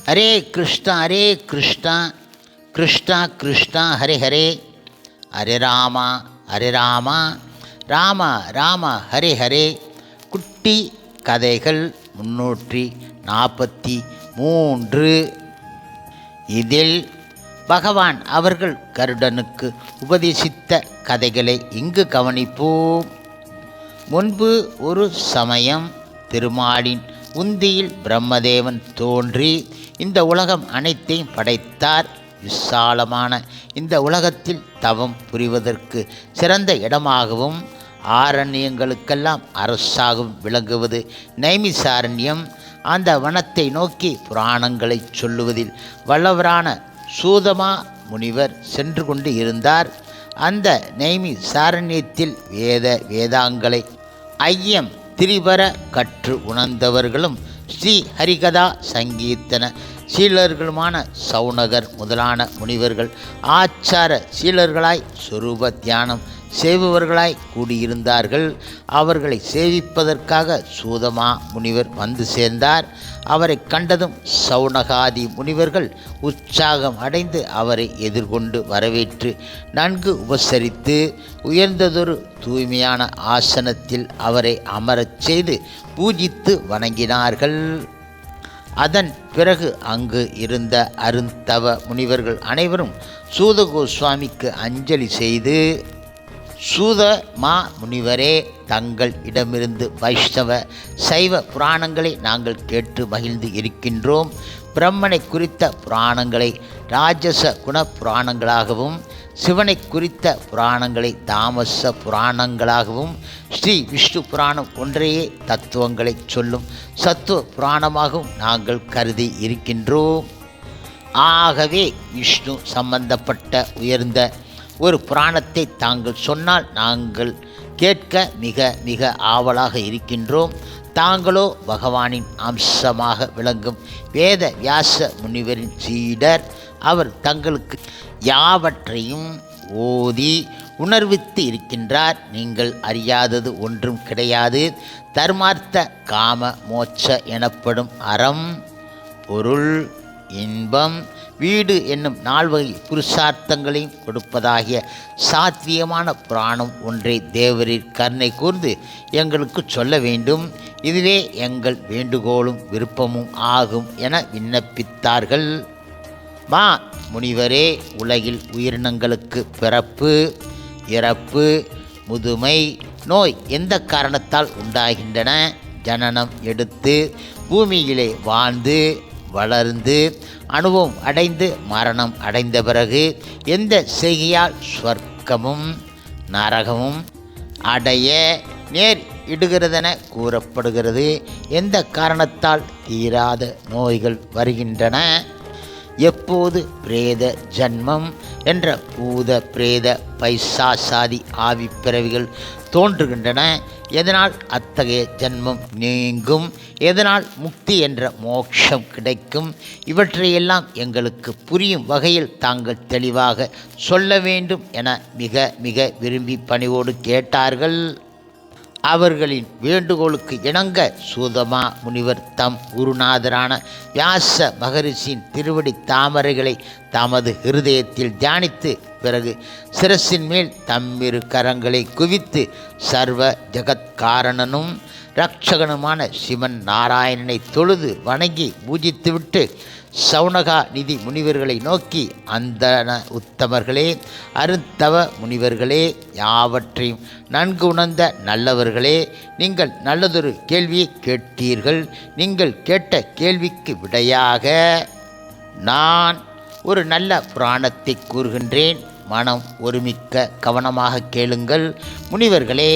ஹரே கிருஷ்ணா கிருஷ்ணா கிருஷ்ணா ஹரே ஹரே, ஹரே ராமா ராம ராம ஹரே ஹரே. குட்டி கதைகள் 343. இதில் பகவான் அவர்கள் கருடனுக்கு உபதேசித்த கதைகளை இங்கு கவனிப்போம். முன்பு ஒரு சமயம் திருமாலின் உந்தியில் பிரம்மதேவன் தோன்றி இந்த உலகம் அனைத்தையும் படைத்தார். விசாலமான இந்த உலகத்தில் தவம் புரிவதற்கு சிறந்த இடமாகவும் ஆரண்யங்களுக்கெல்லாம் அரசாகவும் விளங்குவது நைமிசாரண்யம். அந்த வனத்தை நோக்கி புராணங்களை சொல்லுவதில் வல்லவரான சூதமா முனிவர் சென்று கொண்டு இருந்தார். அந்த நைமிசாரண்யத்தில் வேதாங்களை ஐயம் திரிபர கற்று உணர்ந்தவர்களும் ஸ்ரீ ஹரிகதா சங்கீர்த்தன சீலர்களுமான சௌனகர் முதலான முனிவர்கள் ஆச்சார சீலர்களாய் சொரூப தியானம் செய்பவர்களாய் கூடியிருந்தார்கள். அவர்களை சேவிப்பதற்காக சூதமா முனிவர் வந்து சேர்ந்தார். அவரை கண்டதும் சௌனகாதி முனிவர்கள் உற்சாகம் அடைந்து அவரை எதிர்கொண்டு வரவேற்று நன்கு உபசரித்து உயர்ந்ததொரு தூய்மையான ஆசனத்தில் அவரை அமரச் செய்து பூஜித்து வணங்கினார்கள். அதன் பிறகு அங்கு இருந்த அருந்தவ முனிவர்கள் அனைவரும் சூத கோஸ்வாமிக்கு அஞ்சலி செய்து, சூதமா முனிவரே, தங்கள் இடமிருந்து வைஷ்ணவ சைவ புராணங்களை நாங்கள் கேட்டு மகிழ்ந்து இருக்கின்றோம். பிரம்மனை குறித்த புராணங்களை ராஜச குண புராணங்களாகவும், சிவனை குறித்த புராணங்களை தாமச புராணங்களாகவும், ஸ்ரீ விஷ்ணு புராணம் ஒன்றையே தத்துவங்களை சொல்லும் சத்துவ புராணமாகவும் நாங்கள் கருதி இருக்கின்றோம். ஆகவே விஷ்ணு சம்பந்தப்பட்ட உயர்ந்த ஒரு புராணத்தை தாங்கள் சொன்னால் நாங்கள் கேட்க மிக மிக ஆவலாக இருக்கின்றோம். தாங்களோ பகவானின் அம்சமாக விளங்கும் வேத வியாச முனிவரின் சீடர். அவர் தங்களுக்கு யாவற்றையும் ஓதி உணர்வித்து இருக்கின்றார். நீங்கள் அறியாதது ஒன்றும் கிடையாது. தர்மார்த்த காம மோட்ச எனப்படும் அறம், பொருள், இன்பம், வீடு என்னும் 4 வகை புருஷார்த்தங்களையும் கொடுப்பதாகிய சாத்வியமான புராணம் ஒன்றை தேவரீர் கருணை கூர்ந்து எங்களுக்கு சொல்ல வேண்டும். இதுவே எங்கள் வேண்டுகோளும் விருப்பமும் ஆகும் என விண்ணப்பித்தார்கள். மா முனிவரே, உலகில் உயிரினங்களுக்கு பிறப்பு, இறப்பு, முதுமை, நோய் எந்த காரணத்தால் உண்டாகின்றன? ஜனனம் எடுத்து பூமியிலே வாழ்ந்து வளர்ந்து அனுபவம் அடைந்து மரணம் அடைந்த பிறகு எந்த செய்கையால் ஸ்வர்க்கமும் நரகமும் அடைய நேர் இடுகிறதென கூறப்படுகிறது? எந்த காரணத்தால் தீராத நோய்கள் வருகின்றன? எப்போது பிரேத ஜன்மம் என்ற பூத பிரேத பைசாசாதி ஆவி பிறவிகள் தோன்றுகின்றன? எதனால் அத்தகைய ஜன்மம் நீங்கும்? எதனால் முக்தி என்ற மோட்சம் கிடைக்கும்? இவற்றையெல்லாம் எங்களுக்கு புரியும் வகையில் தாங்கள் தெளிவாக சொல்ல வேண்டும் என மிக மிக விரும்பி பணிவோடு கேட்டார்கள். அவர்களின் வேண்டுகோளுக்கு இணங்க சூதமா முனிவர் தம் குருநாதரான வியாச மகரிஷியின் திருவடி தாமரைகளை தமது ஹிருதயத்தில் தியானித்து பிறகு சிரசின் மேல் தம்மிரு கரங்களை குவித்து சர்வ ஜகத்காரணனும் இரட்சகனுமான சிவன் நாராயணனை தொழுது வணங்கி பூஜித்துவிட்டு சௌனகா நிதி முனிவர்களை நோக்கி, அந்தன உத்தமர்களே, அருந்தவ முனிவர்களே, யாவற்றையும் நன்கு உணர்ந்த நல்லவர்களே, நீங்கள் நல்லதொரு கேள்வியை கேட்டீர்கள். நீங்கள் கேட்ட கேள்விக்கு விடையாக நான் ஒரு நல்ல புராணத்தை கூறுகின்றேன். மனம் ஒருமிக்க கவனமாக கேளுங்கள். முனிவர்களே,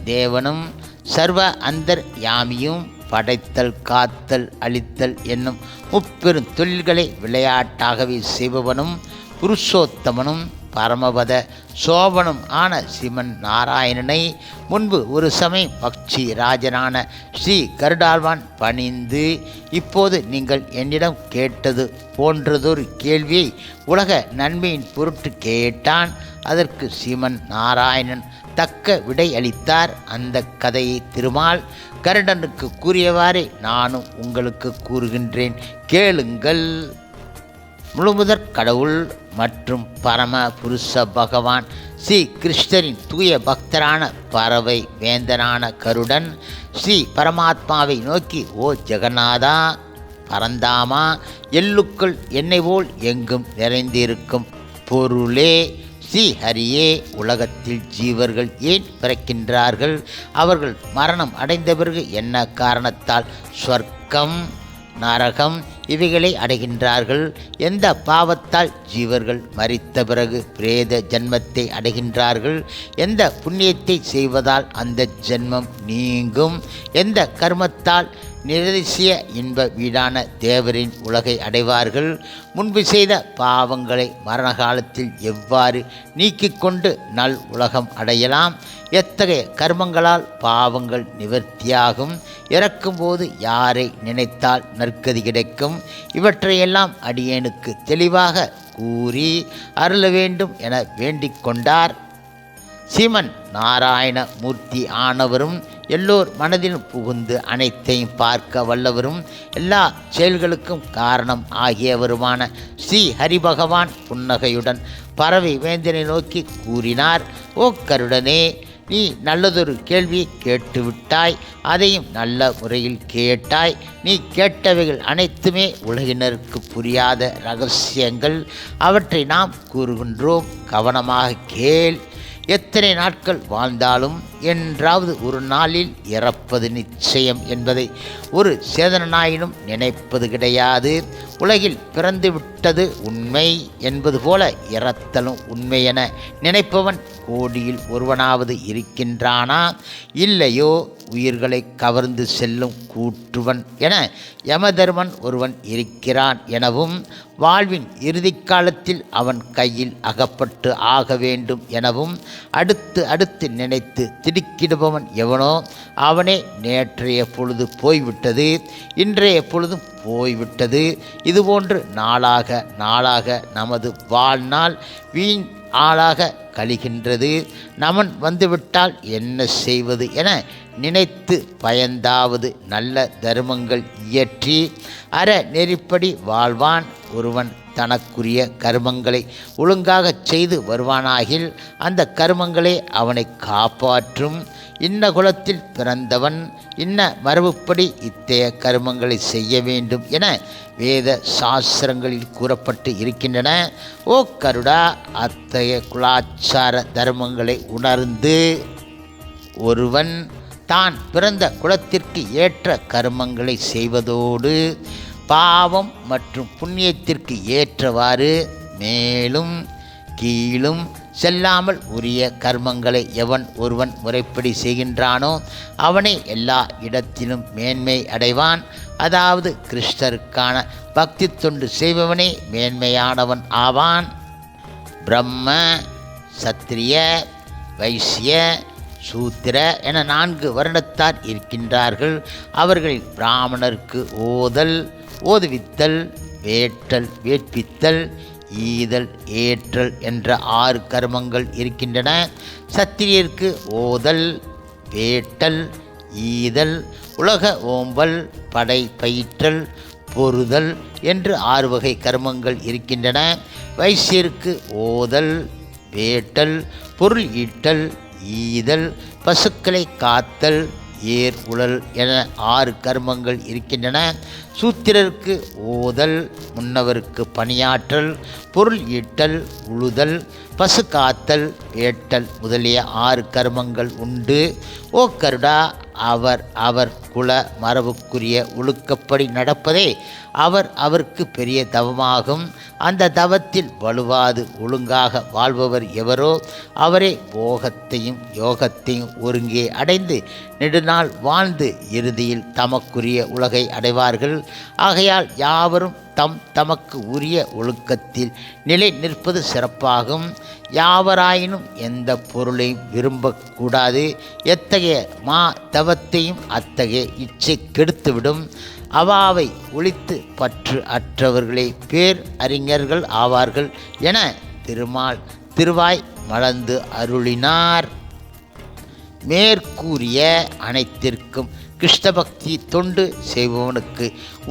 தேவனும் சர்வ அந்தர் யாமியும் படைத்தல், காத்தல், அழித்தல் என்னும் 3 பெரும் தொழில்களை விளையாட்டாகவே செய்பவனும் புருஷோத்தமனும் பரமபத சோபனும் ஆன சிவன் நாராயணனை முன்பு ஒரு சமயம் பக்ஷி ராஜனான ஸ்ரீ கருடாழ்வான் பணிந்து, இப்போது நீங்கள் என்னிடம் கேட்டது போன்றதொரு கேள்வியை உலக நன்மையின் பொருட்டு கேட்டான். அதற்கு சிவன் நாராயணன் தக்க விடை அளித்தார். அந்த கதையை திருமால் கருடனுக்கு கூறியவாறே நானும் உங்களுக்கு கூறுகின்றேன், கேளுங்கள். முழுமுதற் கடவுள் மற்றும் பரம புருஷ பகவான் ஸ்ரீ கிருஷ்ணரின் தூய பக்தரான பறவை வேந்தனான கருடன் ஸ்ரீ பரமாத்மாவை நோக்கி, ஓ ஜெகநாதா, பரந்தாமா, எள்ளுக்குள் எண்ணெய் போல் எங்கும் நிறைந்திருக்கும் பொருளே, ஸ்ரீ ஹரியே, உலகத்தில் ஜீவர்கள் ஏன் பிறக்கின்றார்கள்? அவர்கள் மரணம் அடைந்த பிறகு என்ன காரணத்தால் ஸ்வர்க்கம், நரகம் இவைகளை அடைகின்றார்கள்? எந்த பாவத்தால் ஜீவர்கள் மரித்த பிறகு பிரேத ஜென்மத்தை அடைகின்றார்கள்? எந்த புண்ணியத்தை செய்வதால் அந்த ஜென்மம் நீங்கும்? எந்த கர்மத்தால் நிரதிசிய இன்ப வீடான தேவரின் உலகை அடைவார்கள்? முன்பு செய்த பாவங்களை மரண காலத்தில் எவ்வாறு நீக்கிக்கொண்டு நல் உலகம் அடையலாம்? எத்தகைய கர்மங்களால் பாவங்கள் நிவர்த்தியாகும்? இறக்கும்போது யாரை நினைத்தால் நற்கதி கிடைக்கும்? இவற்றையெல்லாம் அடியேனுக்கு தெளிவாக கூறி அருள வேண்டும் என வேண்டிக் கொண்டார். சீமன் நாராயண மூர்த்தி ஆனவரும் எல்லோர் மனதிலும் புகுந்து அனைத்தையும் பார்க்க வல்லவரும் எல்லா செயல்களுக்கும் காரணம் ஆகியவருமான ஸ்ரீ ஹரிபகவான் புன்னகையுடன் பறவை வேந்தனை நோக்கி கூறினார், ஓ கருடனே, நீ நல்லதொரு கேள்வியை கேட்டுவிட்டாய். அதையும் நல்ல முறையில் கேட்டாய். நீ கேட்டவைகள் அனைத்துமே உலகினருக்கு புரியாத இரகசியங்கள். அவற்றை நாம் கூறுகின்றோம், கவனமாக கேள். எத்தனை நாட்கள் வாழ்ந்தாலும் என்றாவது ஒரு நாளில் இறப்பது நிச்சயம் என்பதை ஒரு சேதனாயினும் நினைப்பது கிடையாது. உலகில் பிறந்து விட்டது உண்மை என்பது போல இறத்தலும் உண்மை என நினைப்பவன் கோடியில் ஒருவனாவது இருக்கின்றானா? இல்லையோ? உயிர்களை கவர்ந்து செல்லும் கூற்றுவன் என யமதர்மன் ஒருவன் இருக்கிறான் எனவும், வாழ்வின் இறுதி காலத்தில் அவன் கையில் அகப்பட்டு ஆக வேண்டும் எனவும் அடுத்து நினைத்து திடுக்கிடுபவன் எவனோ அவனே நேற்றைய பொழுது போய்விட்டது, இன்றைய பொழுதும் போய்விட்டது, இதுபோன்று நாளாக நமது வாழ்நாள் வீண் ஆளாக கழிகின்றது. நமன் வந்துவிட்டால் என்ன செய்வது என நினைத்து பயந்தாவது நல்ல தர்மங்கள் இயற்றி அற நெறிப்படி வாழ்வான். ஒருவன் தனக்குரிய கர்மங்களை ஒழுங்காகச் செய்து வருவானாகில் அந்த கர்மங்களே அவனை காப்பாற்றும். இன்ன குலத்தில் பிறந்தவன் இன்ன மரபுப்படி இத்தகைய கர்மங்களை செய்ய வேண்டும் என வேத சாஸ்திரங்களில் கூறப்பட்டு இருக்கின்றன. ஓ கருடா, அத்தகைய குலாச்சார தர்மங்களை உணர்ந்து ஒருவன் தான் பிறந்த குலத்திற்கு ஏற்ற கர்மங்களை செய்வதோடு பாவம் மற்றும் புண்ணியத்திற்கு ஏற்றவாறு மேலும் கீழும் செல்லாமல் உரிய கர்மங்களை எவன் ஒருவன் முறைப்படி செய்கின்றானோ அவனே எல்லா இடத்திலும் மேன்மை அடைவான். அதாவது கிருஷ்ணருக்கான பக்தி தொண்டு செய்பவனே மேன்மையானவன் ஆவான். பிரம்ம, சத்திரிய, வைசிய, சூத்திர என 4 வருடத்தார் இருக்கின்றார்கள். அவர்களில் பிராமணருக்கு ஓதுவித்தல், வேட்டல், வேட்பித்தல், ஈதல், ஏற்றல் என்ற 6 கர்மங்கள் இருக்கின்றன. சத்திரியருக்கு ஓதல், வேட்டல், ஈதல், உலக ஓம்பல், படை பயிற்றல், பொறுதல் என்று 6 வகை கர்மங்கள் இருக்கின்றன. வைசியருக்கு ஓதல், வேட்டல், பொருள் ஈட்டல், ஈதல், பசுக்களை காத்தல், ஏர் உழல் என 6 கர்மங்கள் இருக்கின்றன. சூத்திரருக்கு ஓதல், முன்னவருக்கு பணியாற்றல், பொருள் ஈட்டல், உழுதல், பசு காத்தல், வேட்டல் முதலிய 6 கர்மங்கள் உண்டு. ஓ கருடா, அவர் குல மரபுக்குரிய ஒழுக்கப்படி நடப்பதே அவருக்கு பெரிய தவமாகும். அந்த தவத்தில் வலுவாது ஒழுங்காக வாழ்பவர் எவரோ அவரே போகத்தையும் யோகத்தையும் ஒருங்கே அடைந்து நெடுநாள் வாழ்ந்து இறுதியில் தமக்குரிய உலகை அடைவார்கள். ஆகையால் யாவரும் தமக்கு உரிய ஒழுக்கத்தில் நிலை நிற்பது சிறப்பாகும். யாவராயினும் எந்த பொருளையும் விரும்பக்கூடாது. எத்தகைய தவத்தையும் அத்தகைய இச்சை கெடுத்துவிடும். அவாவை ஒழித்து பற்று அற்றவர்களே பேர் அறிஞர்கள் ஆவார்கள் என திருவாய் மலர்ந்து அருளினார். மேற்கூறிய அனைத்திற்கும் கிருஷ்ண பக்தி தொண்டு செய்பவனுக்கு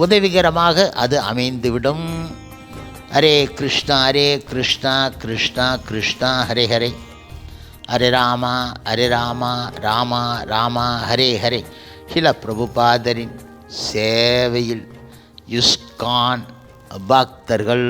உதவிகரமாக அது அமைந்துவிடும். ஹரே கிருஷ்ணா கிருஷ்ணா கிருஷ்ணா ஹரே ஹரே, ஹரே ராமா ராமா ராமா ஹரே ஹரே. சில பிரபுபாதரின் சேவையில் இஸ்கான் பக்தர்கள்